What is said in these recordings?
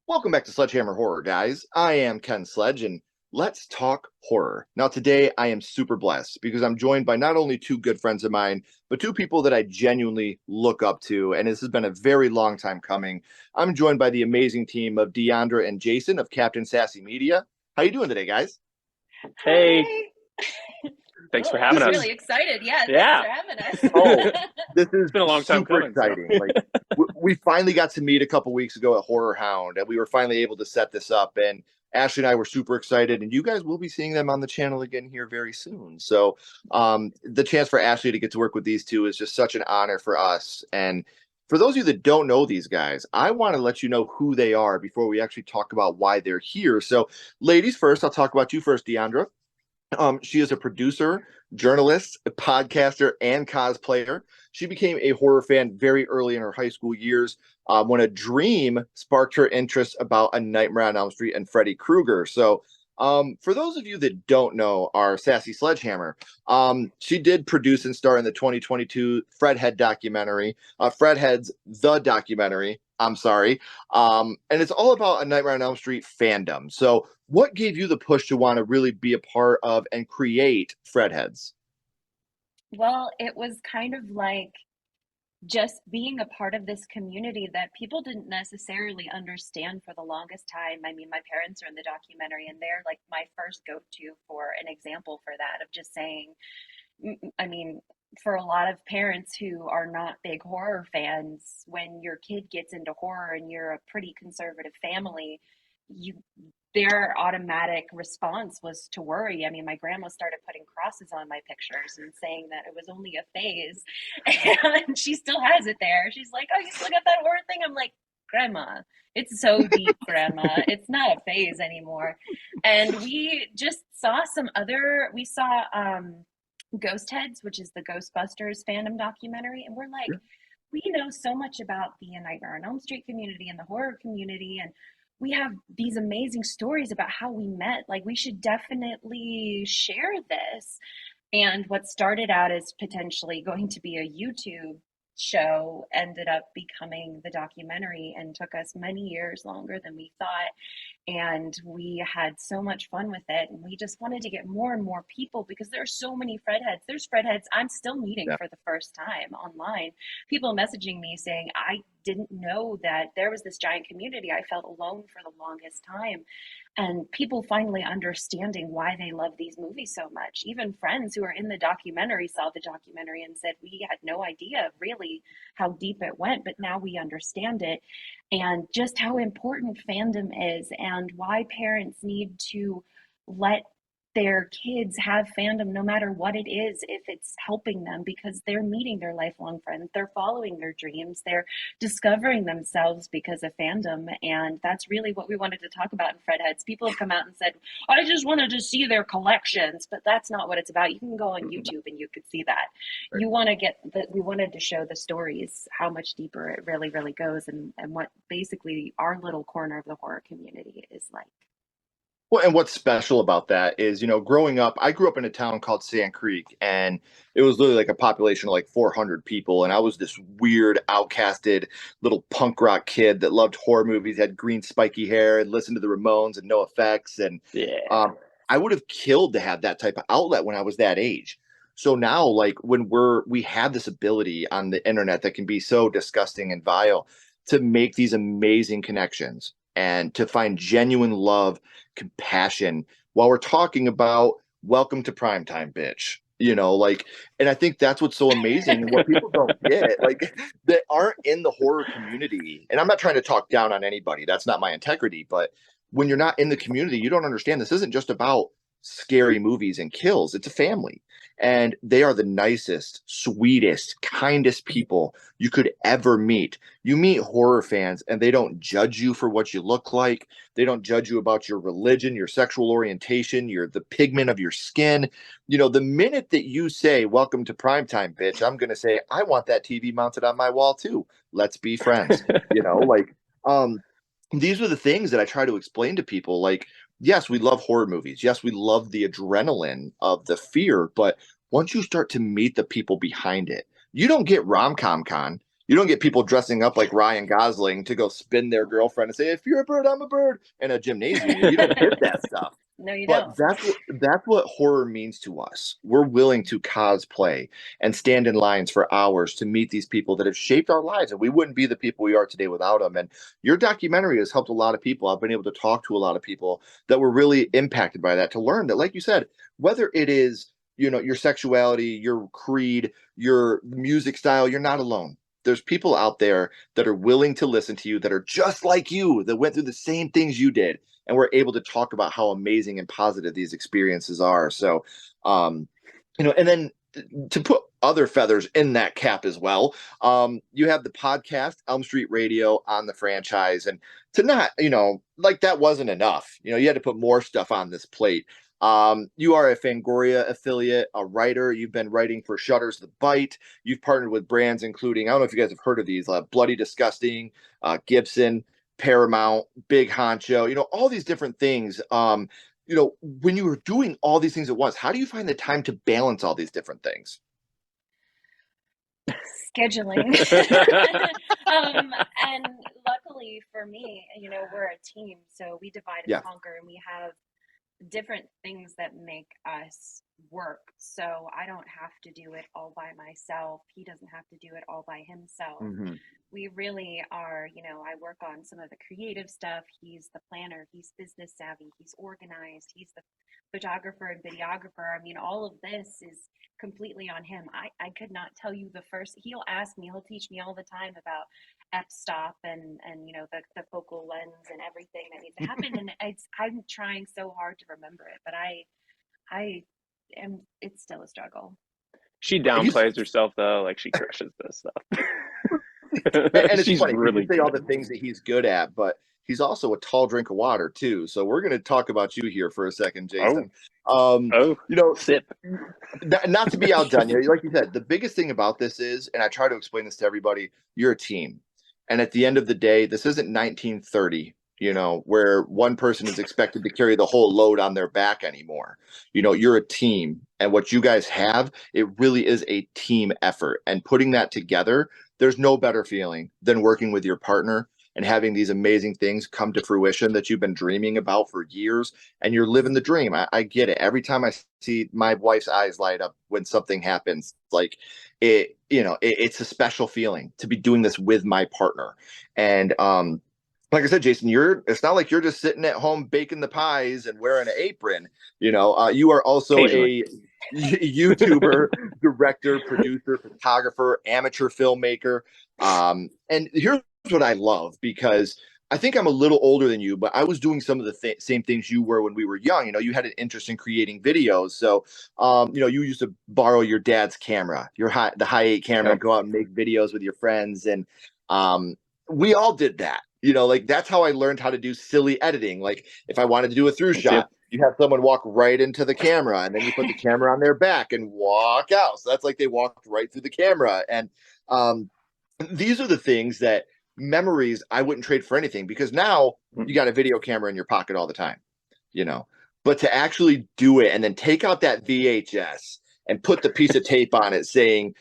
Welcome back to Sledgehammer Horror, guys. I am Ken Sledge, and let's talk horror. Now, today I am super blessed because I'm joined by not only two good friends of mine, but two people that I genuinely look up to, and this has been a very long time coming. I'm joined by the amazing team of Diandra and Jason of Captain Sassy Media. How you doing today, guys? Hey, Hi. thanks for Oh, having This I'm is us. really excited. Yeah, thanks Yeah, for having Oh, us. this is it's been a long time super coming. So, exciting. Like we finally got to meet a couple weeks ago at Horror Hound, and we were finally able to set this up. And Ashley and I were super excited, and you guys will be seeing them on the channel again here very soon. So, the chance for Ashley to get to work with these two is just such an honor for us. And for those of you that don't know these guys, I want to let you know who they are before we actually talk about why they're here. So, ladies first, I'll talk about you first, Deandra. She is a producer, journalist, a podcaster, and cosplayer. She became a horror fan very early in her high school years when a dream sparked her interest about A Nightmare on Elm Street and Freddy Krueger. So, for those of you that don't know our Sassy Sledgehammer, she did produce and star in the 2022 Fredhead documentary, Fredhead's The Documentary. I'm sorry. And it's all about A Nightmare on Elm Street fandom. So, what gave you the push to want to really be a part of and create Fredheads? Well, it was kind of like just being a part of this community that people didn't necessarily understand for the longest time. I mean, my parents are in the documentary, and they're like my first go-to for an example for that of just saying, I mean, for a lot of parents who are not big horror fans, when your kid gets into horror and you're a pretty conservative family, you their automatic response was to worry. I mean, my grandma started putting crosses on my pictures and saying that it was only a phase, and she still has it there. She's like, "Oh, you still got that horror thing?" I'm like, "Grandma, it's so deep, Grandma. It's not a phase anymore." And we just saw some other. We saw Ghost Heads, which is the Ghostbusters fandom documentary, and we're like, we know so much about the Nightmare on Elm Street community and the horror community, and we have these amazing stories about how we met. Like, we should definitely share this. And what started out as potentially going to be a YouTube show ended up becoming the documentary and took us many years longer than we thought, and we had so much fun with it, and we just wanted to get more and more people because there are so many Fredheads. There's Fredheads I'm still meeting Yeah. for the first time online, people messaging me saying, I didn't know that there was this giant community. I felt alone for the longest time, and people finally understanding why they love these movies so much. Even friends who are in the documentary saw the documentary and said, we had no idea really how deep it went, but now we understand it, and just how important fandom is and why parents need to let their kids have fandom no matter what it is, if it's helping them, because they're meeting their lifelong friends, they're following their dreams, they're discovering themselves because of fandom. And that's really what we wanted to talk about in Fredheads. People have come out and said, I just wanted to see their collections, but that's not what it's about. You can go on YouTube and you could see that. You want to get that. We wanted to show the stories, how much deeper it really, really goes, and what basically our little corner of the horror community is like. Well, and what's special about that is, growing up, I grew up in a town called Sand Creek, and it was literally like a population of like 400 people. And I was this weird, outcasted little punk rock kid that loved horror movies, had green, spiky hair, and listened to the Ramones and No Effects. And yeah, um, I would have killed to have that type of outlet when I was that age. So now, like when we have this ability on the internet that can be so disgusting and vile to make these amazing connections and to find genuine love, compassion while we're talking about welcome to primetime, bitch. Like, and I think that's what's so amazing and what people don't get, like, that aren't in the horror community. And I'm not trying to talk down on anybody, that's not my integrity, but when you're not in the community, you don't understand this isn't just about scary movies and kills. It's a family. And they are the nicest, sweetest, kindest people you could ever meet. You meet horror fans and they don't judge you for what you look like. They don't judge you about your religion, your sexual orientation, the pigment of your skin. The minute that you say, welcome to primetime, bitch, I'm going to say, I want that TV mounted on my wall too. Let's be friends. Like, these are the things that I try to explain to people. Like, yes, we love horror movies. Yes, we love the adrenaline of the fear. But once you start to meet the people behind it, you don't get rom com con. You don't get people dressing up like Ryan Gosling to go spin their girlfriend and say, "If you're a bird, I'm a bird," in a gymnasium. You don't get that stuff. No, you But don't. that's what horror means to us. We're willing to cosplay and stand in lines for hours to meet these people that have shaped our lives, and we wouldn't be the people we are today without them. And your documentary has helped a lot of people. I've been able to talk to a lot of people that were really impacted by that, to learn that, like you said, whether it is, your sexuality, your creed, your music style, you're not alone. There's people out there that are willing to listen to you, that are just like you, that went through the same things you did, and we're able to talk about how amazing and positive these experiences are. So, um, and then to put other feathers in that cap as well, you have the podcast Elm Street Radio on the franchise, and to not, like that wasn't enough. You had to put more stuff on this plate. You are a Fangoria affiliate, a writer. You've been writing for Shutter's The Bite. You've partnered with brands including, I don't know if you guys have heard of these, Bloody Disgusting, Gibson, Paramount, Big Honcho, all these different things. When you were doing all these things at once, how do you find the time to balance all these different things? Scheduling. And luckily for me, we're a team, so we divide and Yeah. conquer, and we have different things that make us work. So I don't have to do it all by myself. He doesn't have to do it all by himself. Mm-hmm. We really are, I work on some of the creative stuff. He's the planner, he's business savvy, he's organized, he's the photographer and videographer. I mean, all of this is completely on him. I could not tell you he'll ask me, he'll teach me all the time about f-stop and the focal lens and everything that needs to happen. And I'm trying so hard to remember it, but I am, it's still a struggle. She downplays herself though, like she crushes this stuff. And it's She's funny, really you say good all at the it. things that he's good at, but he's also a tall drink of water too. So we're going to talk about you here for a second, Oh, Jason. Um, oh, you know, sip. not to be outdone, like you said, the biggest thing about this is, and I try to explain this to everybody, you're a team. And at the end of the day, this isn't 1930, where one person is expected to carry the whole load on their back anymore. You're a team. And what you guys have, it really is a team effort. And putting that together, there's no better feeling than working with your partner and having these amazing things come to fruition that you've been dreaming about for years, and you're living the dream. I get it. Every time I see my wife's eyes light up when something happens, like it's a special feeling to be doing this with my partner. And like I said, Jason, it's not like you're just sitting at home baking the pies and wearing an apron. You are also a YouTuber, director, producer, photographer, amateur filmmaker. And here's what I love, because I think I'm a little older than you, but I was doing some of the same things you were when we were young. You had an interest in creating videos. So, you used to borrow your dad's camera, the high 8 camera, and Yep. go out and make videos with your friends. And we all did that. Like that's how I learned how to do silly editing. Like if I wanted to do a through Me too. shot, you have someone walk right into the camera, and then you put the camera on their back and walk out. So that's like they walked right through the camera. And these are the things that memories I wouldn't trade for anything, because now you got a video camera in your pocket all the time, but to actually do it and then take out that VHS and put the piece of tape on it saying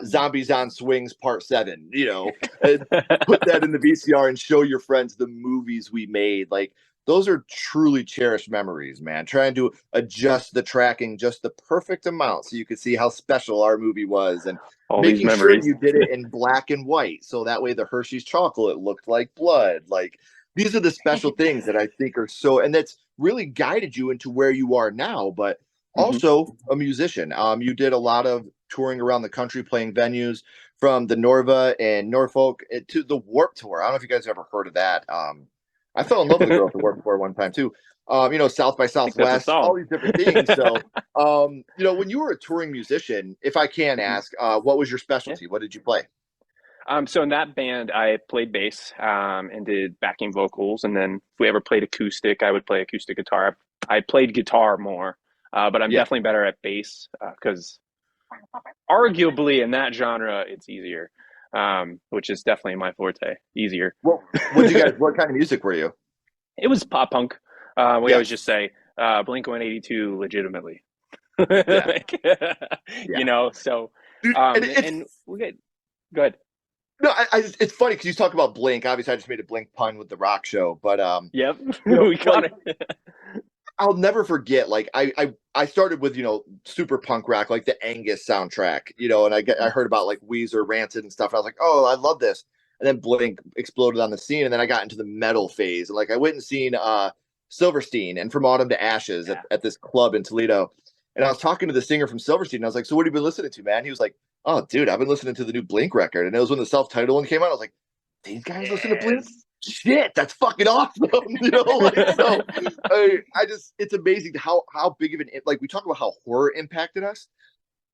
Zombies on Swings Part 7, and put that in the VCR and show your friends the movies we made. Like those are truly cherished memories, man. Trying to adjust the tracking just the perfect amount so you could see how special our movie was, and All these making sure memories. you did it in black and white so that way the Hershey's chocolate looked like blood. Like these are the special things that I think are so, and that's really guided you into where you are now. But Mm-hmm. also a musician. You did a lot of touring around the country, playing venues from the Norva and Norfolk to the Warp Tour. I don't know if you guys ever heard of that. I fell in love with a girl at the Warp Tour one time too. South by I think that's a Southwest, all song. these different things. So, when you were a touring musician, if I can ask, what was your Yeah. specialty? What did you play? So in that band, I played bass and did backing vocals, and then if we ever played acoustic, I would play acoustic guitar. I played guitar more, but I'm Yeah. definitely better at bass because arguably in that genre it's easier, which is definitely my forte. Easier. What kind of music were you? It was pop punk. We Yeah. always just say Blink-182 legitimately. Yeah. Like, Yeah. so Dude, and we get go ahead. No, it's funny because you talk about Blink. Obviously, I just made a Blink pun with the rock show, but Yep, you know, we got like it. I'll never forget. Like I started with super punk rock, like the Angus soundtrack, and I heard about like Weezer, Rancid, and stuff. And I was like, oh, I love this. And then Blink exploded on the scene, and then I got into the metal phase, and like I went and seen Silverstein and From Autumn to Ashes Yeah. at this club in Toledo, and I was talking to the singer from Silverstein, and I was like, so what have you been listening to, man? He was like, oh, dude, I've been listening to the new Blink record, and it was when the self-titled one came out. I was like, these guys listen to Blink? Yes. Shit, that's fucking awesome. Like so I just it's amazing how big of an like we talk about how horror impacted us.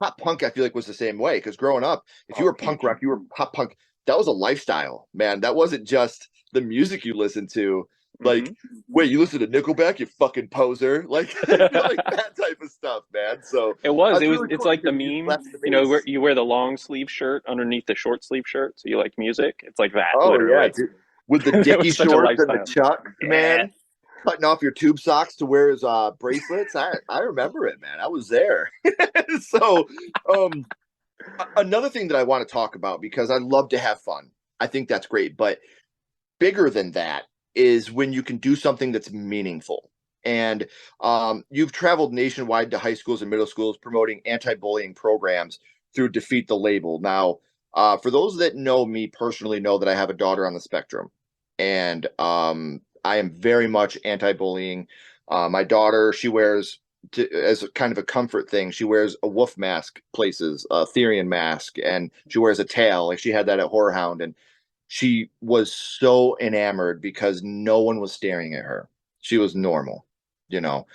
Pop punk, I feel like was the same way because growing up, if you Oh, were punk huge. rock, you were pop punk. That was a lifestyle, man. That wasn't just the music you listened to. Like, Hmm. wait, you listen to Nickelback, you fucking poser, like like that type of stuff, man. So It was. it's really It's cool like the because you meme. left the You know, where base. you wear the long sleeve shirt underneath the short sleeve shirt, so you like music. It's like that, Oh yeah, literally. dude. With the It dicky was such a shorts and the lifestyle. chucks, Yeah. man. Cutting off your tube socks to wear his bracelets. I remember it, man. I was there. So um another thing that I want to talk about because I love to have fun. I think that's great, but bigger than that is when you can do something that's meaningful. And you've traveled nationwide to high schools and middle schools promoting anti-bullying programs through Defeat the Label. Now, for those that know me personally, know that I have a daughter on the spectrum, and I am very much anti-bullying. My daughter, she wears as a kind of a comfort thing. She wears a wolf mask places, a Therian mask, and she wears a tail. Like she had that at Horror Hound, and she was so enamored because no one was staring at her. She was normal, you know.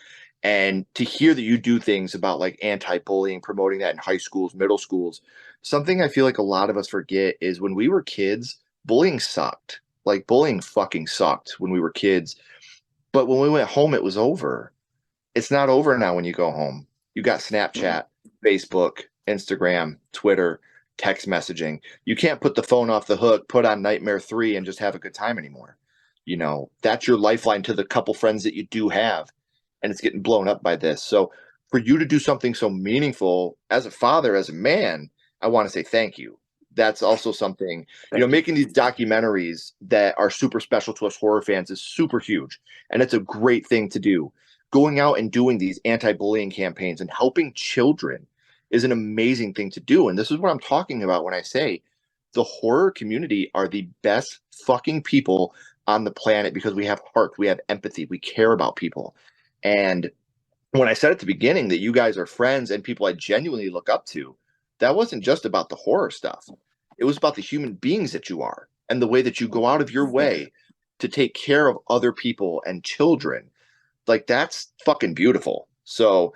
And to hear that you do things about like anti-bullying, promoting that in high schools, middle schools, something I feel like a lot of us forget is when we were kids, bullying sucked. Like bullying fucking sucked when we were kids. But when we went home, it was over. It's not over now when you go home. You got Mm. Snapchat, Facebook, Instagram, Twitter, text messaging. You can't put the phone off the hook, put on Nightmare 3 and just have a good time anymore. That's your lifeline to the couple friends that you do have. And it's getting blown up by this. So for you to do something so meaningful as a father, as a man, I want to say thank you. That's also something, Thank you. making these documentaries that are super special to us horror fans is super huge. And it's a great thing to do. Going out and doing these anti-bullying campaigns and helping children is an amazing thing to do. And this is what I'm talking about when I say the horror community are the best fucking people on the planet because we have heart, we have empathy, we care about people. And when I said at the beginning that you guys are friends and people I genuinely look up to, that wasn't just about the horror stuff. It was about the human beings that you are and the way that you go out of your way to take care of other people and children. Like that's fucking beautiful. So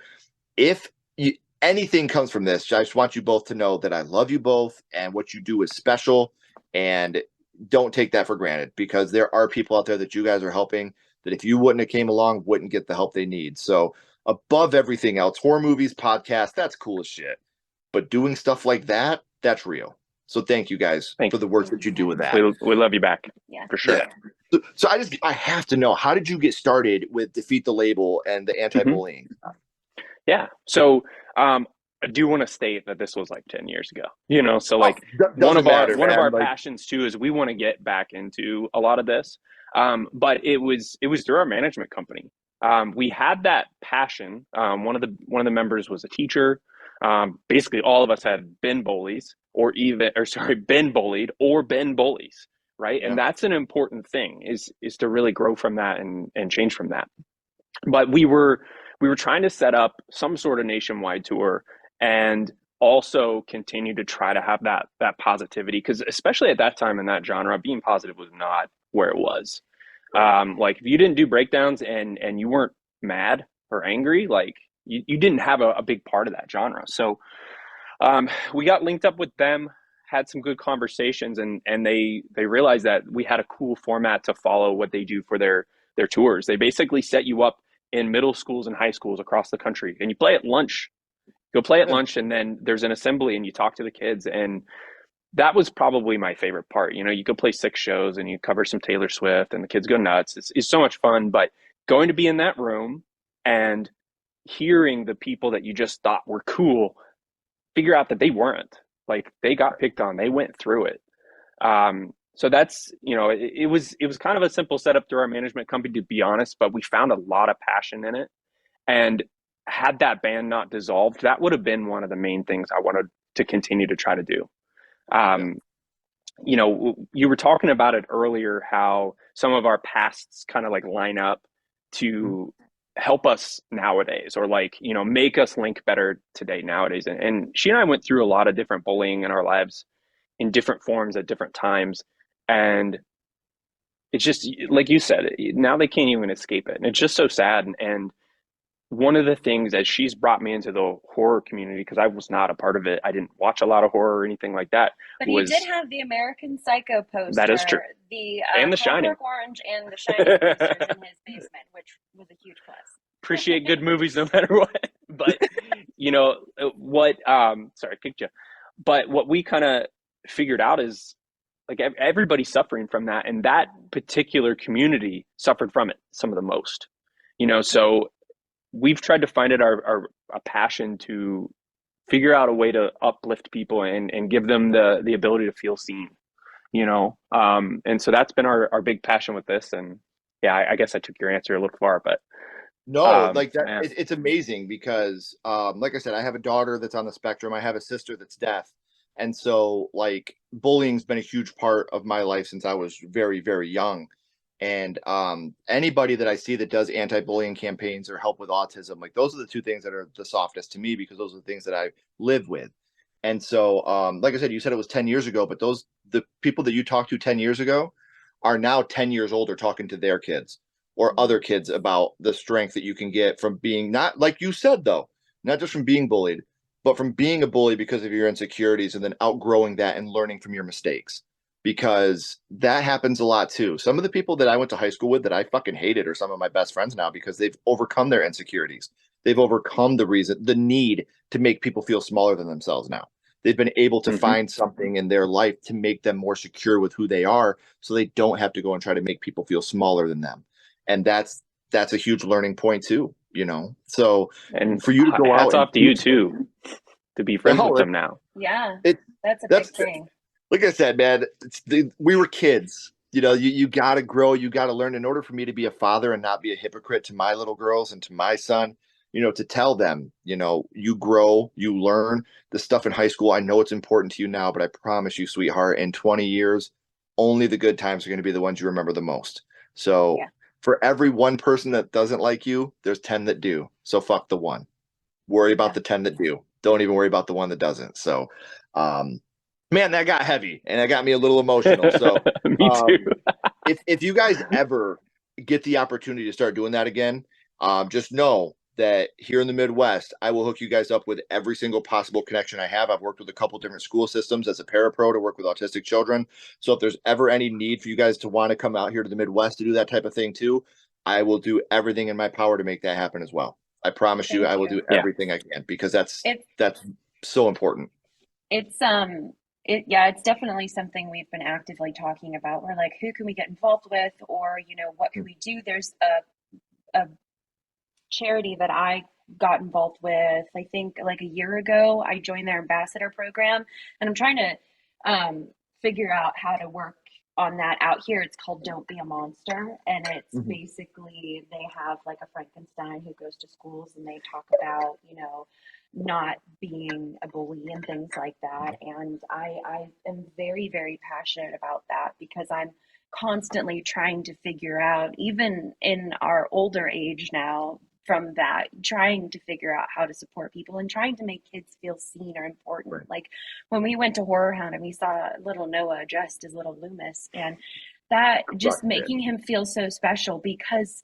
if you, anything comes from this, I just want you both to know that I love you both and what you do is special, and don't take that for granted because there are people out there that you guys are helping that if you wouldn't have came along wouldn't get the help they need. So above everything else, horror movies, podcasts, that's cool as shit. But doing stuff like that, that's real. So thank you guys Thank for the work that you do with that. we love you back Yeah. for sure. Yeah. So I have to know, how did you get started with Defeat the Label and the Hmm. anti-bullying? Yeah. So I do want to state that this was like 10 years ago. You know, so Oh, like doesn't matter, one of man. our Like, passions too is we want to get back into a lot of this. But it was through our management company. We had that passion. One of the members was a teacher. Basically, all of us had been bullies, been bullied or been bullies, right? And yeah, that's an important thing is to really grow from that and change from that. But we were trying to set up some sort of nationwide tour and also continue to try to have that positivity because especially at that time in that genre, being positive was not where it was. Like if you didn't do breakdowns and you weren't mad or angry, like you didn't have a big part of that genre. So we got linked up with them, had some good conversations, and they realized that we had a cool format to follow what they do for their tours. They basically set you up in middle schools and high schools across the country, and you play at lunch. Go play at yeah. lunch, and then there's an assembly, and you talk to the kids, and that was probably my favorite part. You know, you go play 6 shows, and you cover some Taylor Swift, and the kids go nuts. It's so much fun, but going to be in that room and hearing the people that you just thought were cool figure out that they weren't. Like they got picked on, they went through it. So that's, it was kind of a simple setup through our management company, to be honest, but we found a lot of passion in it. And had that band not dissolved, that would have been one of the main things I wanted to continue to try to do. Yeah. Um, you were talking about it earlier, how some of our pasts kind of like line up Mhm. to help us nowadays, or like, make us link better today nowadays. And she and I went through a lot of different bullying in our lives in different forms at different times. And it's just like you said, now they can't even escape it. And it's just so sad. And one of the things that she's brought me into the horror community, because I was not a part of it, I didn't watch a lot of horror or anything like that, But he did was have the American Psycho that is true. poster, the And The Shining. Clockwork Orange, and the Shining posters in his basement, which was a huge plus. Appreciate good movies no matter what. But what sorry, I kicked you. But what we kind of figured out is, like, everybody's suffering from that, and that particular community suffered from it some of the most. So we've tried to find it our a passion to figure out a way to uplift people and give them the ability to feel seen. And so that's been our big passion with this. And yeah, I guess I took your answer a little far, but No, like that, man. it's amazing because, like I said, I have a daughter that's on the spectrum. I have a sister that's deaf. And so, like, bullying's been a huge part of my life since I was very, very young. And anybody that I see that does anti-bullying campaigns or help with autism, like, those are the two things that are the softest to me because those are the things that I live with. And so, like I said, you said it was 10 years ago, but the people that you talked to 10 years ago are now 10 years older talking to their kids or other kids about the strength that you can get from being, not like you said, though, not just from being bullied, but from being a bully because of your insecurities and then outgrowing that and learning from your mistakes. Because that happens a lot too. Some of the people that I went to high school with that I fucking hated are some of my best friends now because they've overcome their insecurities. They've overcome the need to make people feel smaller than themselves now. They've been able to Mm-hmm. find something in their life to make them more secure with who they are so they don't have to go and try to make people feel smaller than them. And that's a huge learning point too. So And for you to go out hats and off to you teach them, too, to be friends with no, them now. Yeah, it that's a big that's thing. like I said, man, we were kids. You got to grow, you got to learn. In order for me to be a father and not be a hypocrite to my little girls and to my son, to tell them, you grow, you learn the stuff in high school. I know it's important to you now, but I promise you, sweetheart, in 20 years, only the good times are going to be the ones you remember the most. So Yeah. for every one person that doesn't like you, there's 10 that do. So fuck the one. Worry about Yeah. the 10 that do. Don't even worry about the one that doesn't. So, um, man, that got heavy and that got me a little emotional. So, Me too. um, if you guys ever get the opportunity to start doing that again, just know that here in the Midwest, I will hook you guys up with every single possible connection I have. I've worked with a couple different school systems as a parapro to work with autistic children. So if there's ever any need for you guys to want to come out here to the Midwest to do that type of thing too, I will do everything in my power to make that happen as well. I promise you, Thank I will you. do Yeah. everything I can because that's It's that's so important. it's yeah, it's definitely something we've been actively talking about. We're like, who can we get involved with, or what can we do? There's a charity that I got involved with, I think like a year ago. I joined their ambassador program, and I'm trying to figure out how to work on that out here. It's called Don't Be a Monster, and it's Mhm. basically they have like a Frankenstein who goes to schools and they talk about, not being a bully and things like that. And I am very, very passionate about that because I'm constantly trying to figure out, even in our older age now, from that, trying to figure out how to support people and trying to make kids feel seen or important. Right. Like when we went to Horror Hound and we saw little Noah dressed as little Loomis, and that just Crushed it. making him feel so special because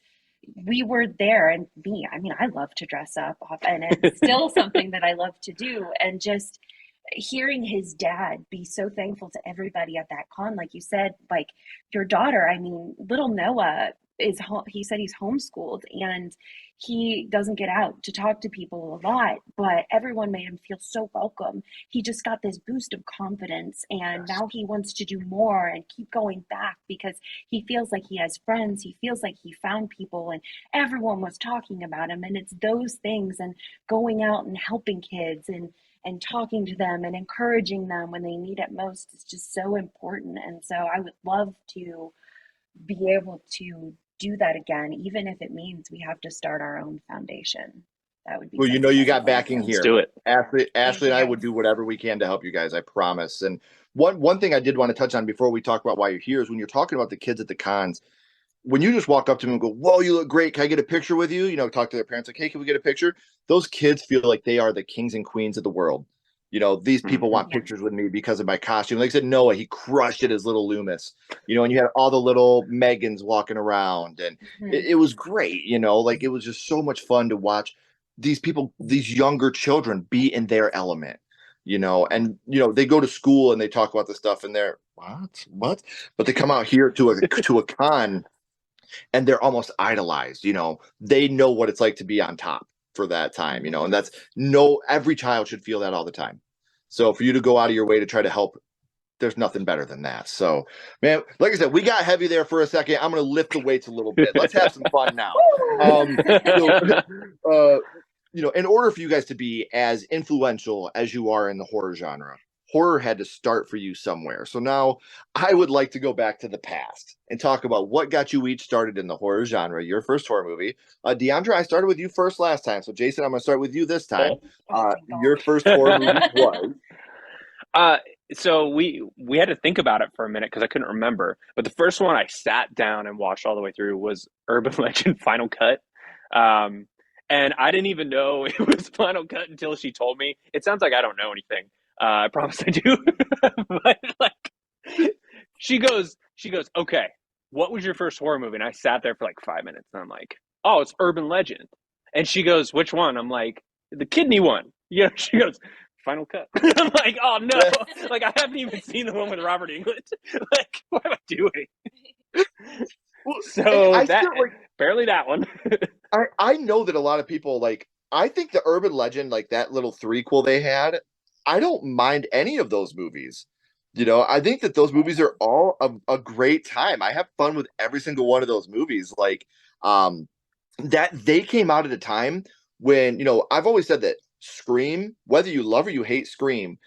we were there. And me, I mean, I love to dress up, and it's still something that I love to do. And just hearing his dad be so thankful to everybody at that con, like you said, like your daughter, I mean, little Noah, he said he's homeschooled, and he doesn't get out to talk to people a lot, but everyone made him feel so welcome. He just got this boost of confidence, and Yes. now he wants to do more and keep going back because he feels like he has friends. He feels like he found people, and everyone was talking about him. And it's those things, and going out and helping kids, and talking to them and encouraging them when they need it most is just so important. And so I would love to be able to do that again, even if it means we have to start our own foundation. That would be Well, something you I would got love to backing do. Let's here. do it. Thank Ashley you and I would guys. do whatever we can to help you guys, I promise. And one thing I did want to touch on before we talk about why you're here is when you're talking about the kids at the cons, when you just walk up to them and go, "Whoa, you look great. Can I get a picture with you?" Talk to their parents like, "Hey, can we get a picture?" Those kids feel like they are the kings and queens of the world. These people Mhm. want Yeah. pictures with me because of my costume. Like I said, Noah, he crushed it as little Loomis. And you had all the little Megans walking around, and Mhm. it was great. Like it was just so much fun to watch these people, these younger children, be in their element. And they go to school and they talk about the stuff, and they're what, but they come out here to a con, and they're almost idolized. They know what it's like to be on top for that time. And that's no every child should feel that all the time. So for you to go out of your way to try to help, there's nothing better than that. So, man, like I said, we got heavy there for a second. I'm going to lift the weights a little bit. Let's have some fun now. So, uh, in order for you guys to be as influential as you are in the horror genre, horror had to start for you somewhere. So now I would like to go back to the past and talk about what got you each started in the horror genre, your first horror movie. Diandra, I started with you first last time. So, Jason, I'm going to start with you this time. Oh my Your gosh. first horror movie was. uh, so we had to think about it for a minute because I couldn't remember. But the first one I sat down and watched all the way through was Urban Legend Final Cut. Um, and I didn't even know it was Final Cut until she told me. It sounds like I don't know anything. I promise I do. But like, she goes, okay, what was your first horror movie? And I sat there for like 5 minutes, and I'm like, oh, it's Urban Legend. And she goes, which one? I'm like, the kidney one. She goes, Final Cut. I'm like, oh no, like I haven't even seen the one with Robert Englund. Like, what am I doing? Well, and So I that still like. barely that one. I know that a lot of people like. I think the Urban Legend, like that little threequel they had, I don't mind any of those movies. I think that those movies are all a great time. I have fun with every single one of those movies. Like, that they came out at a time when I've always said that Scream, whether you love or you hate Scream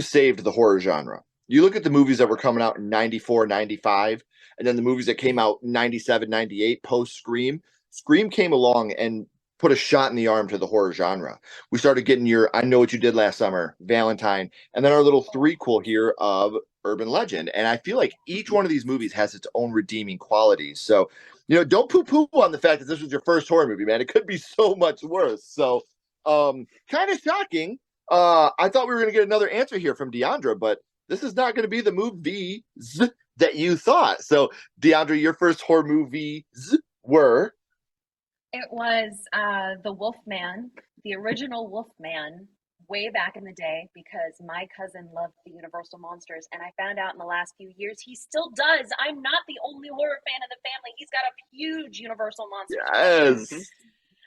saved the horror genre. You look at the movies that were coming out in 94, 95, and then the movies that came out 97, 98 post Scream came along and put a shot in the arm to the horror genre. We started getting your I Know What You Did Last Summer, Valentine, and then our little threequel here of Urban Legend. And I feel like each one of these movies has its own redeeming qualities. So don't poo-poo on the fact that this was your first horror movie, man. It could be so much worse. So, kind of shocking. I thought we were going to get another answer here from Deandra, but this is not going to be the movies that you thought. So, Deandra, your first horror movies were. It was the Wolfman, the original Wolfman, way back in the day, because my cousin loved the Universal monsters, and I found out in the last few years he still does. I'm not the only horror fan in the family. He's got a huge Universal monsters collection. Mhm. Yes.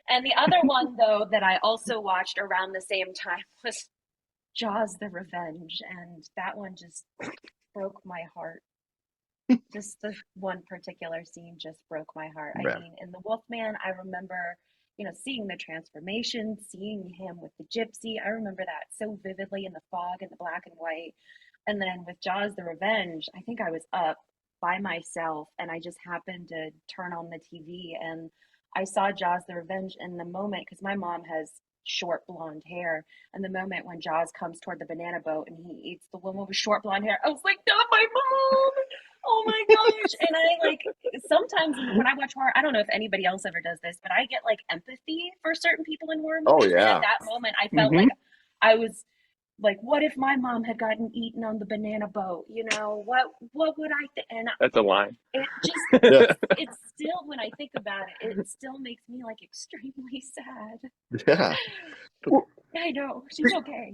And the other one, though, that I also watched around the same time was Jaws: The Revenge, and that one just broke my heart. Just the one particular scene just broke my heart. I Yeah. mean, in the Wolfman, I remember, seeing the transformation, seeing him with the gypsy. I remember that so vividly in the fog and the black and white. And then with Jaws: The Revenge, I think I was up by myself and I just happened to turn on the TV and I saw Jaws: The Revenge in the moment because my mom has short blonde hair. And the moment when Jaws comes toward the banana boat and he eats the woman with short blonde hair, I was like, not my mom. Oh my gosh. And I like sometimes when I watch horror, I don't know if anybody else ever does this, but I get like empathy for certain people in horror Oh movies. And at yeah. that moment, I felt Mhm. like I was like, what if my mom had gotten eaten on the banana boat? What would I think? And That's a line. it just, Yeah. it's still, when I think about it, it still makes me like extremely sad. Yeah. Well, I know, she's okay.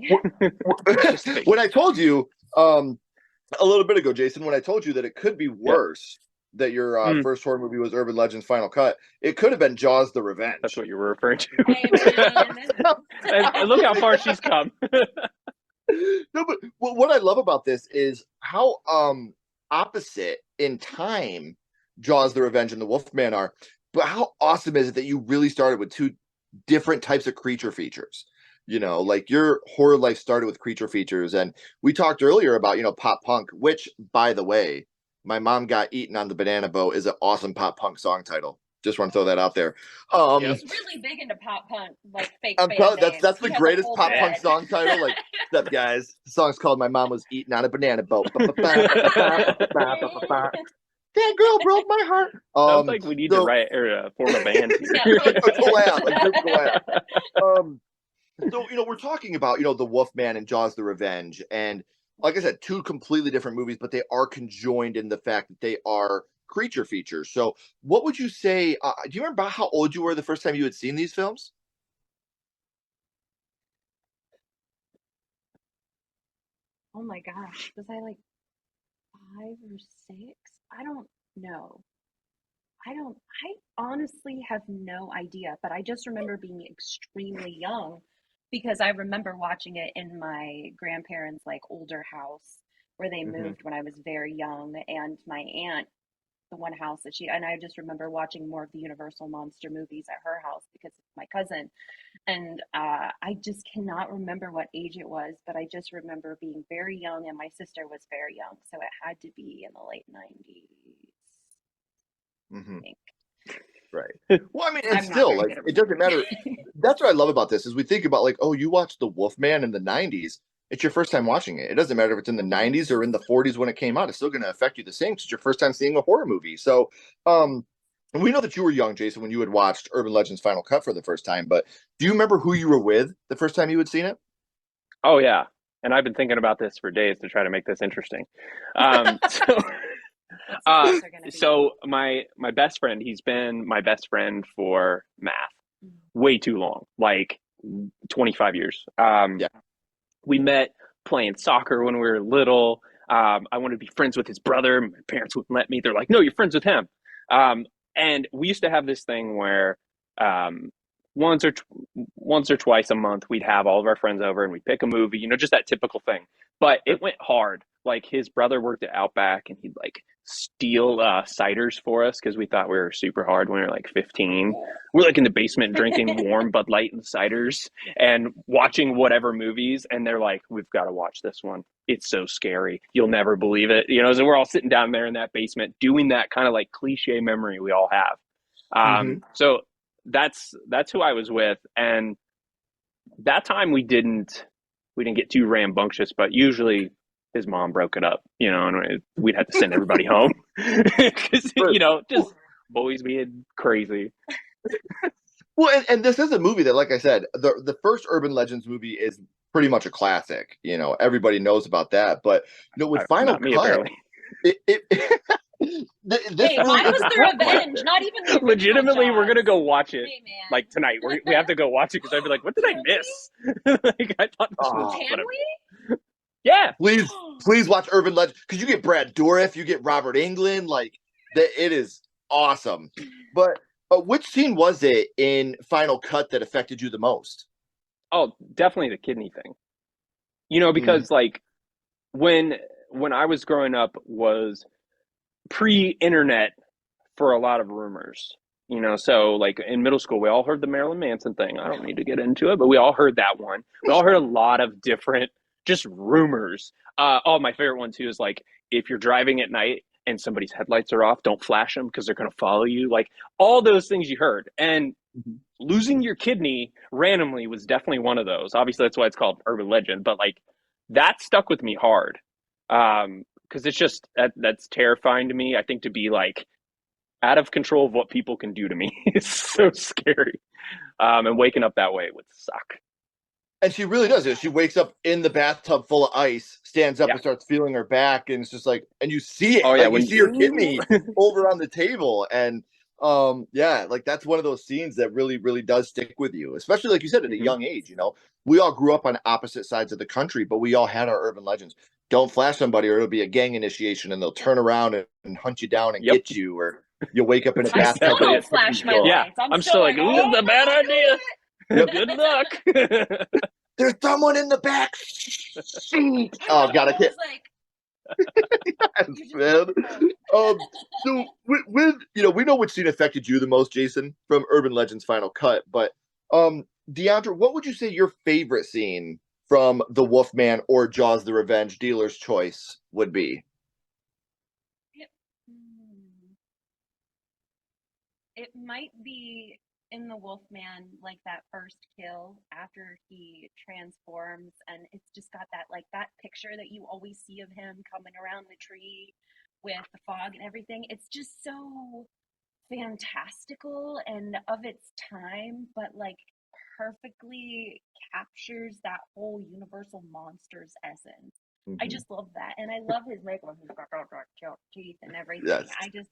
when I told you a little bit ago, Jason, when I told you that it could be Yeah. worse, that your first horror movie was Urban Legends Final Cut, it could have been Jaws: The Revenge. That's what you were referring to. I and look how far she's come. No, but what I love about this is how opposite in time Jaws: The Revenge and The Wolfman are. But how awesome is it that you really started with two different types of creature features? You know, like your horror life started with creature features, and we talked earlier about pop punk, which, by the way, my mom got eaten on the banana boat is an awesome pop punk song title. Just want to throw that out there. He's really big into pop punk, like fake fan names. That's the greatest pop punk song title. Like, what's up, guys? The song's called "My Mom Was Eaten on a Banana Boat." That girl broke my heart. Sounds like we need to write or form a band. collab. So we're talking about the Wolfman and Jaws: The Revenge, and like I said, two completely different movies, but they are conjoined in the fact that they are creature features. So, what would you say? Do you remember how old you were the first time you had seen these films? Oh my gosh, was I like 5 or 6? I don't know. I honestly have no idea, but I just remember being extremely young because I remember watching it in my grandparents' like older house where they moved when I was very young, and my aunt, the one house that and I just remember watching more of the Universal monster movies at her house because of my cousin. And I just cannot remember what age it was, but I just remember being very young, and my sister was very young, so it had to be in the late 90s. I think. Right. Well, I mean, and still, like, it doesn't matter. That's what I love about this is we think about like, oh, you watched The Wolfman in the 90s. It's your first time watching it. It doesn't matter if it's in the 90s or in the 40s when it came out. It's still going to affect you the same because it's your first time seeing a horror movie. So, and we know that you were young, Jason, when you had watched Urban Legends Final Cut for the first time. But do you remember who you were with the first time you had seen it? Oh yeah, and I've been thinking about this for days to try to make this interesting. So my best friend, he's been my best friend for math way too long, like 25 years. Yeah. We met playing soccer when we were little. I wanted to be friends with his brother. My parents wouldn't let me. They're like, no, you're friends with him. And we used to have this thing where once or twice a month we'd have all of our friends over and we'd pick a movie, just that typical thing. But it went hard. Like his brother worked at Outback and he'd like steal ciders for us because we thought we were super hard when we were like 15. We're like in the basement drinking warm Bud Light and ciders and watching whatever movies, and they're like, we've got to watch this one. It's so scary. You'll never believe it. So we're all sitting down there in that basement doing that kind of like cliche memory we all have. So that's who I was with. And that time we didn't get too rambunctious, but usually his mom broke it up, and we'd have to send everybody home because, just boys being crazy. Well, and this is a movie that, like I said, the first Urban Legends movie is pretty much a classic. Everybody knows about that. But with Final Cut, why was the revenge? Not even the legitimately, Jaws. We're gonna go watch it like tonight. We have to go watch it because I'd be like, what did I miss? Like I thought this was. Can we? Yeah, please watch Urban Legend because you get Brad Dourif, you get Robert Englund, like it is awesome. But which scene was it in Final Cut that affected you the most? Oh, definitely the kidney thing. Because like when I was growing up was pre-internet for a lot of rumors. So like in middle school, we all heard the Marilyn Manson thing. I don't need to get into it, but we all heard that one. We all heard a lot of different just rumors. My favorite one too is like if you're driving at night and somebody's headlights are off, don't flash them because they're going to follow you. Like all those things you heard. And losing your kidney randomly was definitely one of those. Obviously, that's why it's called urban legend. But like that stuck with me hard because it's just that's terrifying to me. I think to be like out of control of what people can do to me is so scary. And waking up that way would suck. And she really does it. She wakes up in the bathtub full of ice, stands up and starts feeling her back, and it's just like, and you see it. Oh yeah, like, you see her kidney over on the table, and Yeah, like that's one of those scenes that really, really does stick with you, especially like you said at a Hmm. young age. We all grew up on opposite sides of the country, but we all had our urban legends. Don't flash somebody, or it'll be a gang initiation, and they'll turn around and hunt you down and Yep. get you, or you'll wake up in a That's I still bathtub with exactly a don't it. flash kidney my stone. Yeah. lights. I'm I'm still still like, like, ooh, this is oh, a bad don't idea. do Yep. Good it. luck. There's someone in the back. Shoot. I Oh know. God, I'm I can't. always like, Yes, you're just man. no. So we know which scene affected you the most, Jason, from Urban Legends Final Cut. But Deandra, what would you say your favorite scene from The Wolfman or Jaws: The Revenge, Dealer's Choice would be? It, mm, it might be in the Wolfman, like that first kill after he transforms, and it's just got that picture that you always see of him coming around the tree with the fog and everything. It's just so fantastical and of its time, but like perfectly captures that whole Universal Monsters essence. I Mhm. just love that, and I love his makeup. He's got teeth and everything. Yes. I just,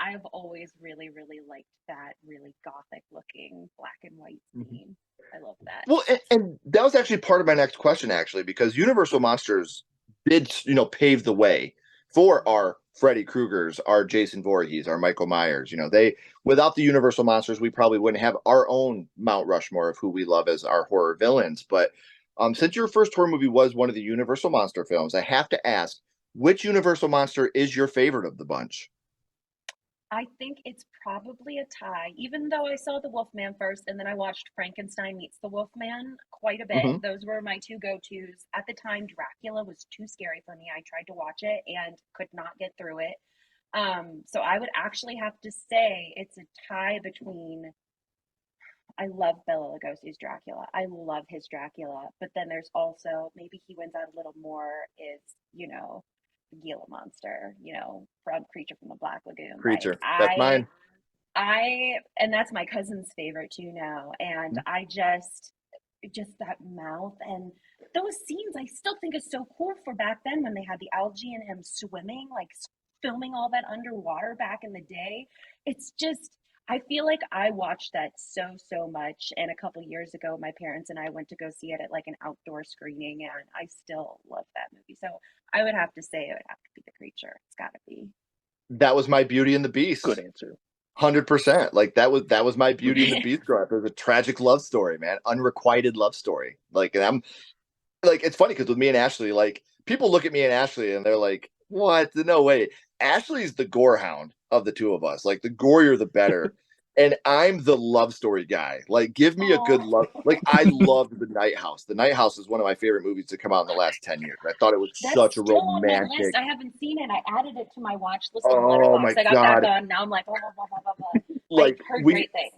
I've always really, really liked that really gothic looking black and white Mhm. scene. I love that. Well, and that was actually part of my next question, actually, because Universal Monsters did, pave the way for our Freddy Kruegers, our Jason Voorhees, our Michael Myers. They without the Universal Monsters, we probably wouldn't have our own Mount Rushmore of who we love as our horror villains. But since your first horror movie was one of the Universal Monster films, I have to ask, which Universal Monster is your favorite of the bunch? I think it's probably a tie, even though I saw The Wolfman first and then I watched Frankenstein Meets the Wolfman quite a bit. Hmm. Those were my two go-tos. At the time, Dracula was too scary for me. I tried to watch it and could not get through it. So I would actually have to say it's a tie between I love Bela Lugosi's Dracula. I love his Dracula, but then there's also maybe he wins out a little more is, the Gila monster, from Creature from the Black Lagoon. Like Creature. That's mine. and that's my cousin's favorite too now. And I just that mouth and those scenes I still think is so cool for back then when they had the algae and him swimming, like filming all that underwater back in the day. It's just I feel like I watched that so much. And a couple years ago, my parents and I went to go see it at like an outdoor screening, and I still love that movie. So I would have to say it would have to be The Creature. It's got to be. That was my Beauty and the Good Beast. answer. 100%. Like that was my Beauty and the Beast growing up. It was a tragic love story, man. Unrequited love story. Like, and I'm like, it's funny because with me and Ashley, like people look at me and Ashley and they're like, "What? No way." Ashley's the gore hound of the two of us. Like the gorier the better. And I'm the love story guy. Like, give me a good Oh, love. Like, I loved The Night House. The Night House is one of my favorite movies to come out in the last 10 years. I thought it was that's such a still on my list. romantic. I haven't seen it. I added it to my watch list on Oh Letterboxd. my I got that God. done. Now I'm like, blah, blah, blah, blah, blah, blah. I Like, heard great things.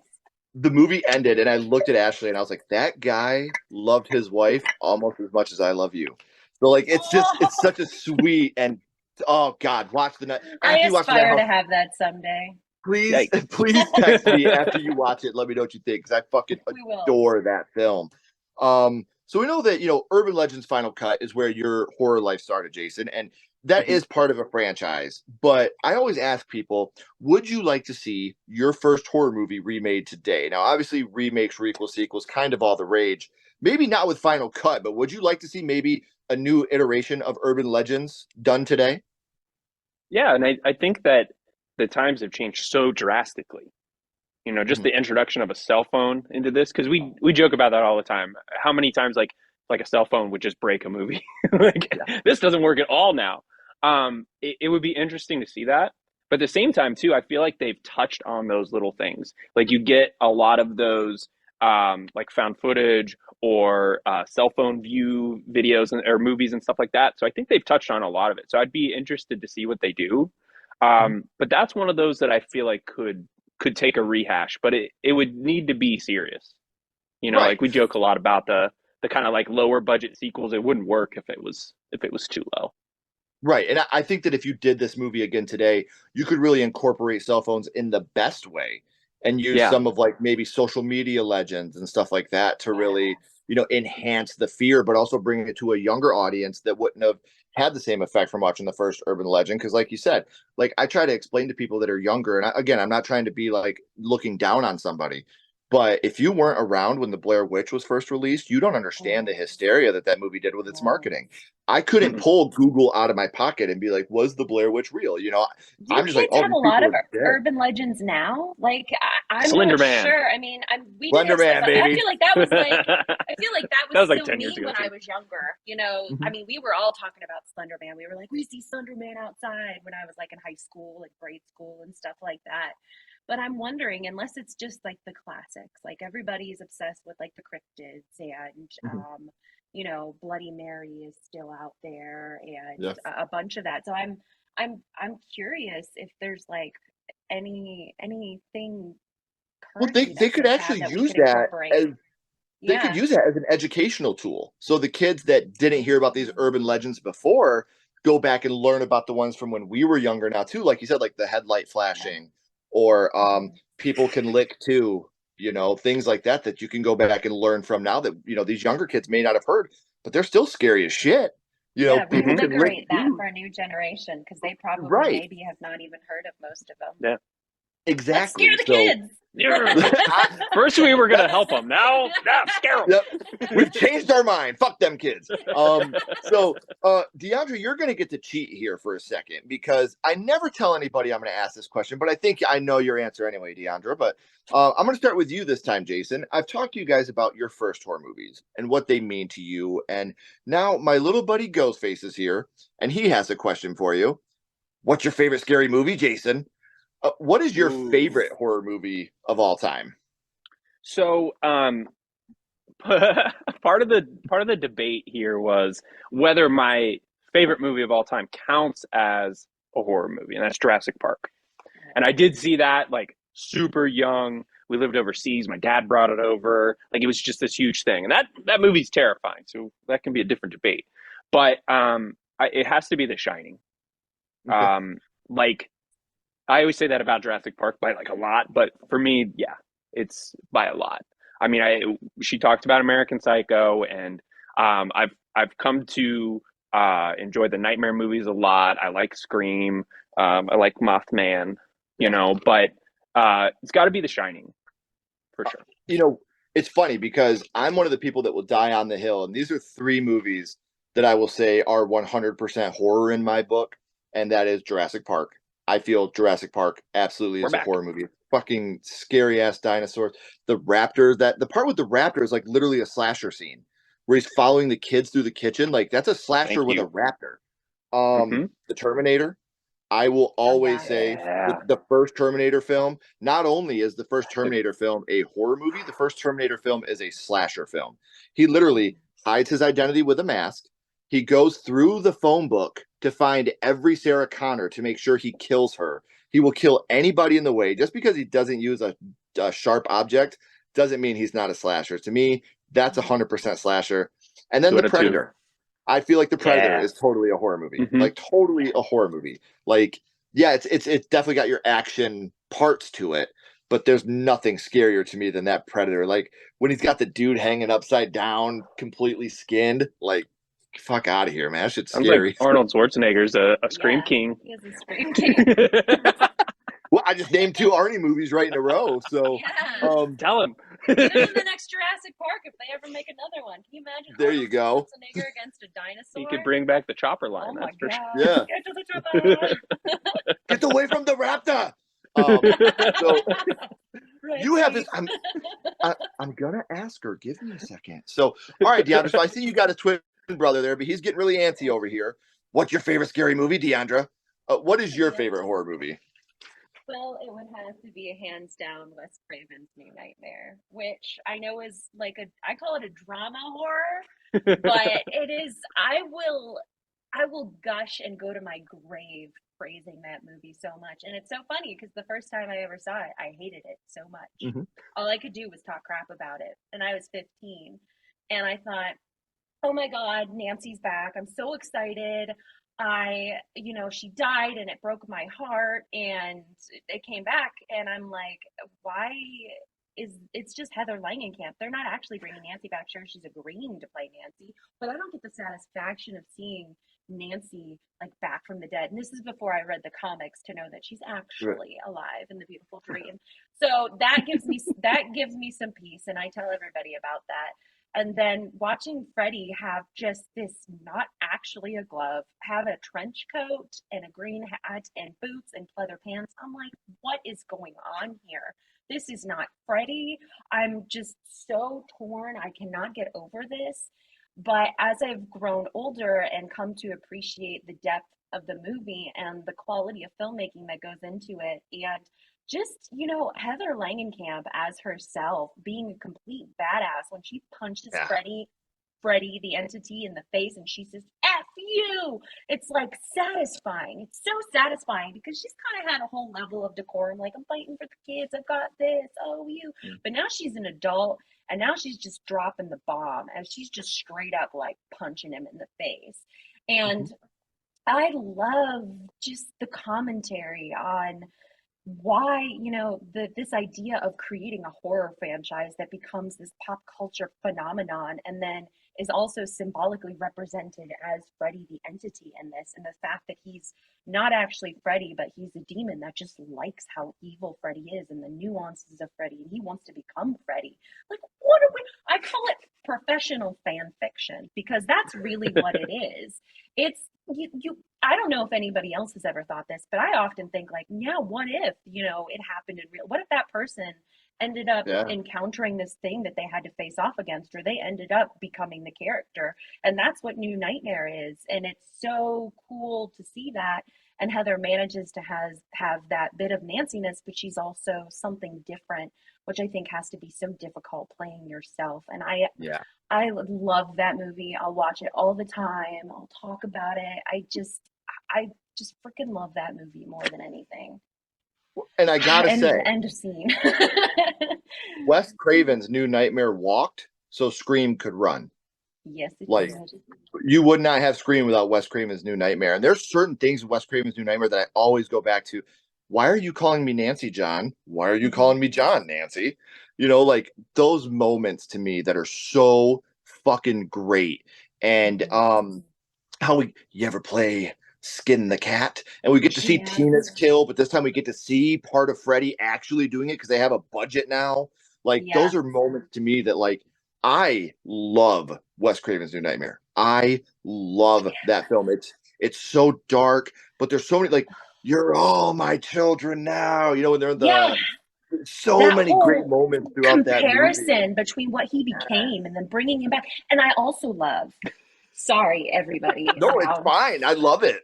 the movie ended and I looked at Ashley and I was like, that guy loved his wife almost as much as I love you. So like it's Oh, such a sweet and oh God, watch the night I after you watch the Night aspire House. to have that someday. Please, Yikes. please text me after you watch it. Let me know what you think because I fucking We will. adore that film. So we know that Urban Legends Final Cut is where your horror life started, Jason, and that Mhm. is part of a franchise. But I always ask people, would you like to see your first horror movie remade today? Now, obviously, remakes, requels, sequels, kind of all the rage. Maybe not with Final Cut, but would you like to see maybe a new iteration of Urban Legends done today? Yeah, and I think that the times have changed so drastically. Just Mhm. the introduction of a cell phone into this, because we joke about that all the time. How many times like a cell phone would just break a movie? Like Yeah. this doesn't work at all now. It would be interesting to see that. But at the same time, too, I feel like they've touched on those little things. Like you get a lot of those like found footage or cell phone view videos or movies and stuff like that. So I think they've touched on a lot of it. So I'd be interested to see what they do. Mhm. But that's one of those that I feel like could take a rehash, but it would need to be serious. Right. Like we joke a lot about the kind of like lower budget sequels. It wouldn't work if it was too low. Right. And I think that if you did this movie again today, you could really incorporate cell phones in the best way and use Yeah. some of like maybe social media legends and stuff like that to really Yes. enhance the fear, but also bring it to a younger audience that wouldn't have had the same effect from watching the first urban legend. Because like you said, like I try to explain to people that are younger, and again, I'm not trying to be like looking down on somebody, but if you weren't around when the Blair Witch was first released, you don't understand the Oh, hysteria that movie did with its no. marketing. I couldn't Mm-mm. pull Google out of my pocket and be like, was the Blair Witch real? Do I'm just like, kids oh, have these a lot people of are dead. urban legends now? Like, I'm Slender not Man. sure. I mean, we did Slender have, Man, I baby. feel like that was like, That I feel like that was was like so 10 years me ago when I too. was younger. I Mhm. mean, we were all talking about Slender Man. We were like, we see Slender Man outside when I was like in high school, like grade school and stuff like that. But I'm wondering, unless it's just like the classics, like everybody's obsessed with like the cryptids and, Mhm. Bloody Mary is still out there and Yeah. a bunch of that. So I'm curious if there's like anything Well, they, currently they that could kids have actually that we use could that as incorporate. they could Yeah. use that as an educational tool. So the kids that didn't hear about these urban legends before go back and learn about the ones from when we were younger now too. Like you said, like the headlight Yeah. flashing, or Mhm. people can lick too. Things like that you can go back and learn from now that these younger kids may not have heard, but they're still scary as shit. Yeah, People Hmm. can lick reinvigorate that too. for a new generation because they probably Right. maybe have not even heard of most of them. Yeah. Let's scare Exactly. the So kids. First we were gonna that's help them. Now, scare Yep. We've changed our mind. Fuck them kids. them. Deandra, you're going to get to cheat here for a second because I never tell anybody I'm going to ask this question, but I think I know your answer anyway, Deandra. But I'm going to start with you this time, Jason. I've talked to you guys about your first horror movies and what they mean to you. And now my little buddy Ghostface is here, and he has a question for you. What's your favorite scary movie, Jason? What is your Ooh. favorite horror movie of all time? So, part of the debate here was whether my favorite movie of all time counts as a horror movie, and that's Jurassic Park. And I did see that like super young. We lived overseas. My dad brought it over. Like it was just this huge thing, and that movie's terrifying. So that can be a different debate. But it has to be The Shining. Okay. Like I always say that about Jurassic Park by like a lot, but for me, yeah, it's by a lot. I mean, she talked about American Psycho, and I've come to enjoy the Nightmare movies a lot. I like Scream. I like Mothman, but it's got to be The Shining for sure. you know, it's funny because I'm one of the people that will die on the hill, and these are three movies that I will say are 100% horror in my book, and that is Jurassic Park. I feel Jurassic Park absolutely We're is a back. horror movie. Fucking scary ass dinosaurs. The raptors, that the part with the raptor is like literally a slasher scene where he's following the kids through the kitchen. Like that's a slasher Thank with a you. raptor. Hmm. The Terminator. I will Oh always yeah. say Yeah. the first Terminator film, not only is the first Terminator film a horror movie, the first Terminator film is a slasher film. He literally hides his identity with a mask. He goes through the phone book to find every Sarah Connor to make sure he kills her. He will kill anybody in the way. Just because he doesn't use a sharp object doesn't mean he's not a slasher. To me, that's Mhm. 100% slasher. And then Two the out of two. Predator. I feel like The Predator Yeah. is totally a horror movie. Hmm. Like totally Yeah. a horror movie. Like yeah, it's definitely got your action parts to it, but there's nothing scarier to me than that Predator. Like when he's got the dude hanging upside down, completely skinned, like fuck out of here, man. That shit's Sounds like scary. Arnold Schwarzenegger's a Scream Yeah. King. He is a Scream King. Well, I just named two Arnie movies right in a row. So Yeah. Tell him. Get him in the next Jurassic Park if they ever make another one. Can you imagine there you Arnold go. Schwarzenegger against a He could dinosaur? bring back the chopper Oh line, my that's for God. Yeah. Get to the chopper. Get away from the raptor. So Right, you have this. Pete. I'm gonna ask her. Give me a second. So, all right, Deandra. So I see you got a twin brother there, but he's getting really antsy over here. What's your favorite scary movie, Deandra? What is your Yes. favorite horror movie? Well, it would have to be a hands down Wes Craven's New Nightmare, which I know is like I call it a drama horror, but it is I will gush and go to my grave praising that movie so much. And it's so funny because the first time I ever saw it, I hated it so much. Mm-hmm. All I could do was talk crap about it. And I was 15. And I thought, oh my God, Nancy's back. I'm so excited. She died and it broke my heart and it came back. And I'm like, why? it's just Heather Langenkamp. They're not actually bringing Nancy back. Sure, she's agreeing to play Nancy, but I don't get the satisfaction of seeing Nancy like back from the dead. And this is before I read the comics to know that she's actually alive in the beautiful dream. So that gives me some peace, and I tell everybody about that. And then watching Freddie have just this not actually a glove, have a trench coat and a green hat and boots and leather pants. I'm like, what is going on here? This is not Freddie. I'm just so torn. I cannot get over this. But as I've grown older and come to appreciate the depth of the movie and the quality of filmmaking that goes into it, and just, Heather Langenkamp as herself being a complete badass when she punches Freddie, the entity, in the face, and she says, F you. It's like satisfying. It's so satisfying because she's kind of had a whole level of decorum, like, I'm fighting for the kids, I've got this, oh, you. But now she's an adult, and now she's just dropping the bomb, and she's just straight up like punching him in the face. And I love just the commentary on why, this idea of creating a horror franchise that becomes this pop culture phenomenon and then is also symbolically represented as Freddy the entity in this, and the fact that he's not actually Freddy, but he's a demon that just likes how evil Freddy is and the nuances of Freddy, and he wants to become Freddy. Like, what are we? I call it professional fan fiction because that's really what it is. It's you I don't know if anybody else has ever thought this, but I often think like, yeah, what if, it happened in real, what if that person ended up encountering this thing that they had to face off against, or they ended up becoming the character? And that's what New Nightmare is. And it's so cool to see that. And Heather manages to have that bit of Nanciness, but she's also something different, which I think has to be so difficult playing yourself. And I love that movie. I'll watch it all the time. I'll talk about it. I just freaking love that movie more than anything. And I gotta say, end of scene. Wes Craven's New Nightmare walked so Scream could run. Yes, it did. You would not have Scream without Wes Craven's New Nightmare. And there's certain things in Wes Craven's New Nightmare that I always go back to. Why are you calling me Nancy, John? Why are you calling me John, Nancy? Like those moments to me that are so fucking great. And you ever play Skin the Cat? And we get to see Tina's kill, but this time we get to see part of Freddy actually doing it because they have a budget now. Those are moments to me that I love Wes Craven's New Nightmare. I love that film. It's so dark, but there's so many you're all my children now. When they're in the so many great moments throughout that comparison between what he became and then bringing him back. And I also love. Sorry, everybody. No, it's fine. I love it.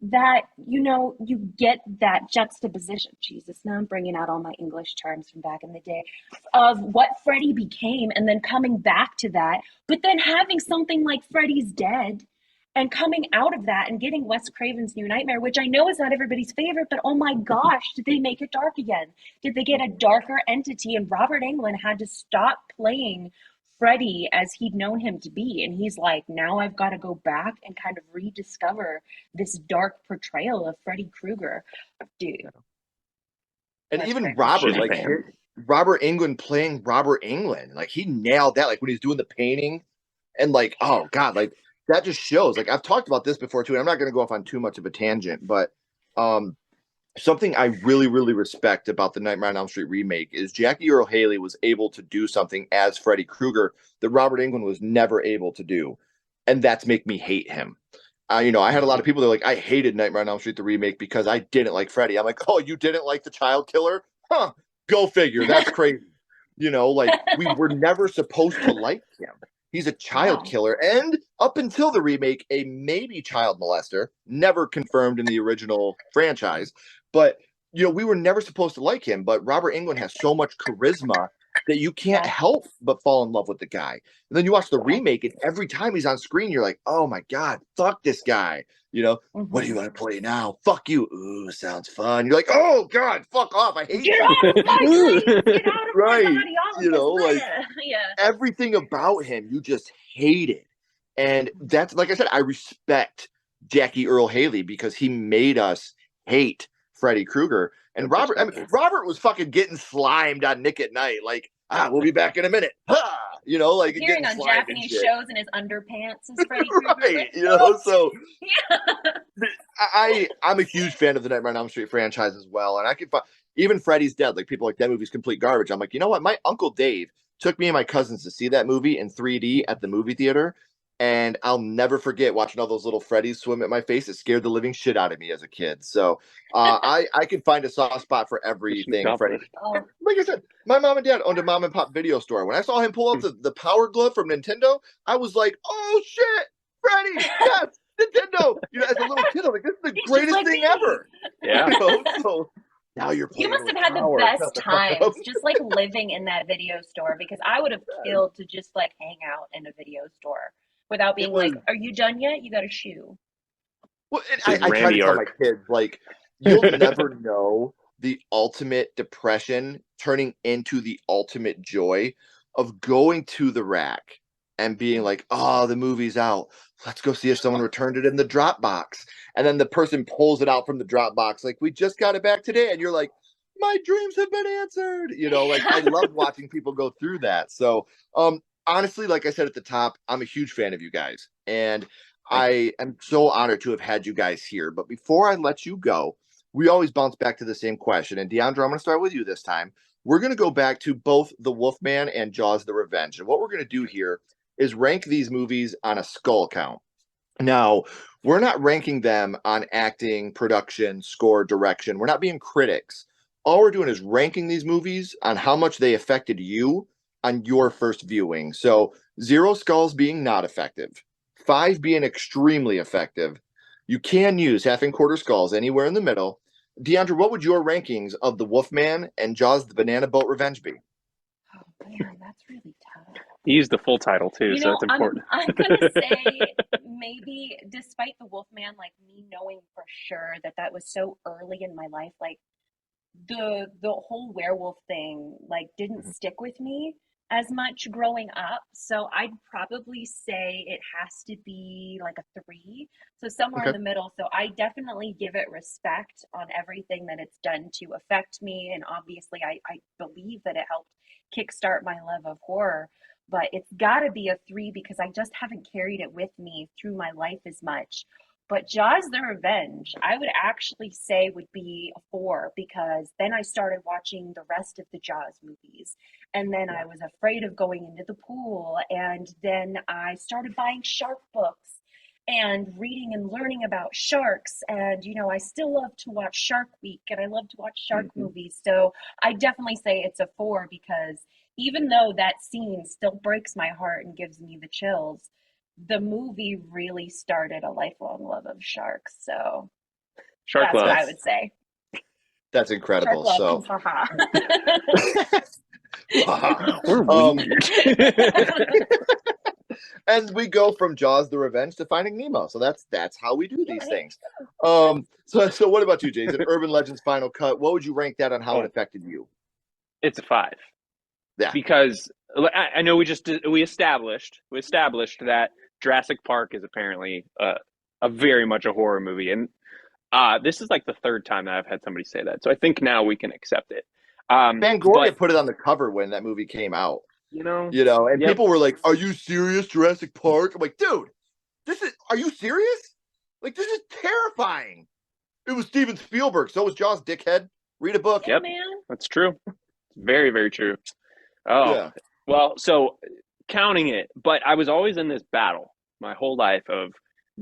That you get that juxtaposition. Jesus, now I'm bringing out all my English terms from back in the day of what Freddy became, and then coming back to that, but then having something like Freddy's Dead, and coming out of that and getting Wes Craven's New Nightmare, which I know is not everybody's favorite, but oh my gosh, did they make it dark again? Did they get a darker entity? And Robert Englund had to stop playing Freddy as he'd known him to be. And he's like, now I've got to go back and kind of rediscover this dark portrayal of Freddy Krueger. Dude. And even Robert, Robert Englund playing Robert Englund, he nailed that. When he's doing the painting and oh God, that just shows. I've talked about this before too, and I'm not going to go off on too much of a tangent, but something I really, really respect about the Nightmare on Elm Street remake is Jackie Earle Haley was able to do something as Freddy Krueger that Robert Englund was never able to do, and that's make me hate him. I had a lot of people that were like, I hated Nightmare on Elm Street the remake because I didn't like Freddy. I'm like, oh, you didn't like the child killer? Huh? Go figure. That's crazy. We were never supposed to like him. He's a child killer, and up until the remake, a maybe child molester, never confirmed in the original franchise. But, we were never supposed to like him, but Robert Englund has so much charisma that you can't help but fall in love with the guy. And then you watch the remake, and every time he's on screen, you're like, oh my God, fuck this guy. What do you want to play now? Fuck you. Ooh, sounds fun. You're like, oh God, fuck off. I hate you. Out of my Get out of my body. Everything about him, you just hate it. And that's, like I said, I respect Jackie Earle Haley because he made us hate Freddy Krueger. And Good Robert, I mean, perspective. Robert was fucking getting slimed on Nick at Night. Like, we'll be back in a minute. You know, like Appearing getting on slimed and Japanese shit. shows in his underpants as Freddy Krueger. Right. Like, You know, so yeah. I'm a huge fan of the Nightmare on Elm Street franchise as well. And I can find even Freddy's Dead. Like people like that movie's complete garbage. I'm like, you know what? My Uncle Dave took me and my cousins to see that movie in 3D at the movie theater. And I'll never forget watching all those little Freddies swim at my face. It scared the living shit out of me as a kid. So I can find a soft spot for Mission everything Freddy. accomplished. Oh, Like I said, my mom and dad owned a mom and pop video store. When I saw him pull up the Power Glove from Nintendo, I was like, oh shit, Freddy, yes, Nintendo. You know, as a little kid, I'm like, this is the he's just greatest like thing me. ever. Yeah. You know, so now you're You playing must with have had the power. Shut best the fuck up. times just like living in that video store because I would have killed to just like hang out in a video store without being It was like, are you done yet? You got a shoe. well, It's his I try to Randy tell my arc. kids, like, you'll never know the ultimate depression turning into the ultimate joy of going to the rack and being like, oh, the movie's out. Let's go see if someone returned it in the drop box. And then the person pulls it out from the drop box, like, we just got it back today. And you're like, my dreams have been answered. You know, like I love watching people go through that. So honestly, like I said at the top, I'm a huge fan of you guys. And I am so honored to have had you guys here. But before I let you go, we always bounce back to the same question. And Diandra, I'm going to start with you this time. We're going to go back to both The Wolfman and Jaws the Revenge. And what we're going to do here is rank these movies on a skull count. Now, we're not ranking them on acting, production, score, direction. We're not being critics. All we're doing is ranking these movies on how much they affected you on your first viewing. So, 0 skulls being not effective, 5 being extremely effective. You can use half and quarter skulls anywhere in the middle. Diandra, what would your rankings of The Wolfman and Jaws the Banana Boat Revenge be? Oh man, that's really tough. He used the full title too, You so know, it's important. I'm gonna say maybe despite the Wolfman, like me knowing for sure that that was so early in my life, like the whole werewolf thing like didn't Mhm. stick with me as much growing up. So I'd probably say it has to be like a 3. So somewhere in Okay. the middle. So I definitely give it respect on everything that it's done to affect me. And obviously I believe that it helped kickstart my love of horror. But it's gotta be a 3 because I just haven't carried it with me through my life as much. But Jaws the Revenge, I would actually say would be a 4 because then I started watching the rest of the Jaws movies. And then I was afraid of going into the pool. And then I started buying shark books and reading and learning about sharks. And, you know, I still love to watch Shark Week and I love to watch shark Mhm. movies. So I definitely say it's a 4 because even though that scene still breaks my heart and gives me the chills, the movie really started a lifelong love of sharks. So Shark that's what love. I would say. That's Shark incredible. love. So, Haha. We're um, weird. and we go from Jaws the Revenge to Finding Nemo. So that's how we do Yeah, these hey, things. So what about you, Jason? Urban Legends Final Cut. What would you rank that on how it Oh, affected you? it's a 5 Yeah. because I know we established that Jurassic Park is apparently a very much a horror movie, and this is like the 3rd time that I've had somebody say that, so I think now we can accept it. But Fangoria put it on the cover when that movie came out. you know, And yep, people were like, "Are you serious, Jurassic Park?" I'm like, "Dude, are you serious? Like, this is terrifying." It was Steven Spielberg, so was Jaws, dickhead. Read a book. yeah, yep, man. that's true. Very, very true. Oh, Yeah. well, so counting it, but I was always in this battle my whole life of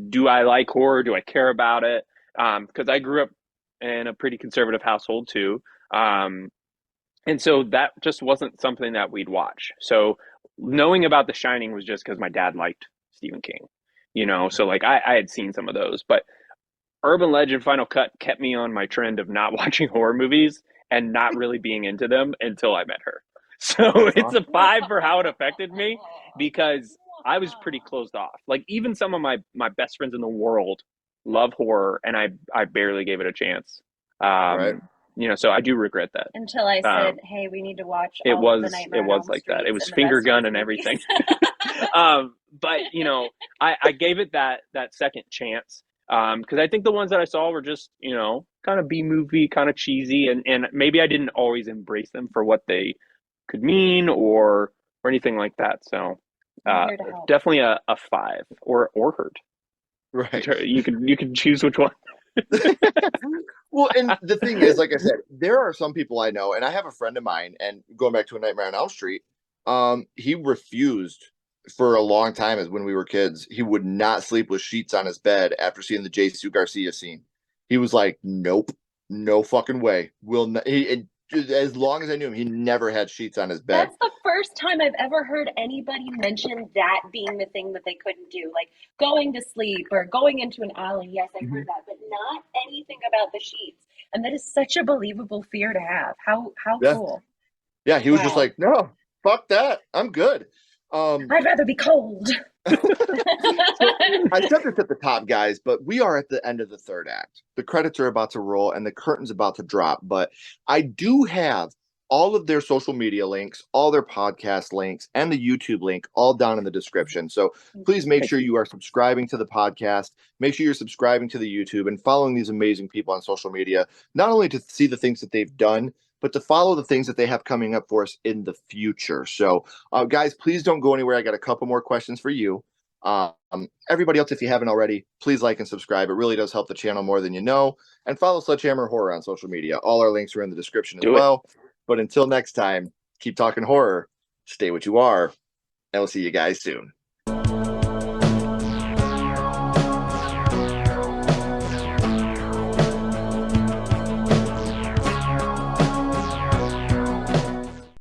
do I like horror? Do I care about it? Because I grew up in a pretty conservative household too. Um, and so that just wasn't something that we'd watch. So knowing about The Shining was just because my dad liked Stephen King, so like I had seen some of those, but Urban Legend Final Cut kept me on my trend of not watching horror movies and not really being into them until I met her. So That's it's a awesome. 5 for how it affected me because I was pretty closed off. Like even some of my best friends in the world love horror, and I barely gave it a chance. Right. So I do regret that. Until I Um, said, hey, we need to watch it all of the was it Nightmare on was Elm like that. It Streets was and the finger rest of gun his and movies. everything. But I gave it that second chance, Because I think the ones that I saw were just, you know, kind of B movie, kind of cheesy, and maybe I didn't always embrace them for what they could mean or anything like that. So I'm here to help. definitely a five or hurt. Right. You could choose which one. Well, and the thing is, like I said, there are some people I know, and I have a friend of mine, and going back to A Nightmare on Elm Street, he refused for a long time as when we were kids. He would not sleep with sheets on his bed after seeing the Jesus Garcia scene. He was like, "Nope, no fucking way. Will not." As long as I knew him, he never had sheets on his bed. That's the first time I've ever heard anybody mention that being the thing that they couldn't do, like going to sleep or going into an alley. Yes, I heard that, but not anything about the sheets. And that is such a believable fear to have. How Yeah, cool. yeah. He was just Wow. like, "No, fuck that. I'm good." I'd rather be cold. So I said this at the top, guys, but we are at the end of the third act. The credits are about to roll and the curtain's about to drop. But I do have all of their social media links, all their podcast links, and the YouTube link all down in the description. So please make Thank sure you. you are subscribing to the podcast. Make sure you're subscribing to the YouTube and following these amazing people on social media, not only to see the things that they've done, but to follow the things that they have coming up for us in the future. So, guys, please don't go anywhere. I got a couple more questions for you. Um, Everybody else, if you haven't already, please like and subscribe. It really does help the channel more than you know. And follow Sledgehammer Horror on social media. All our links are in the description as Do it. well. But until next time, keep talking horror, stay what you are, and we'll see you guys soon.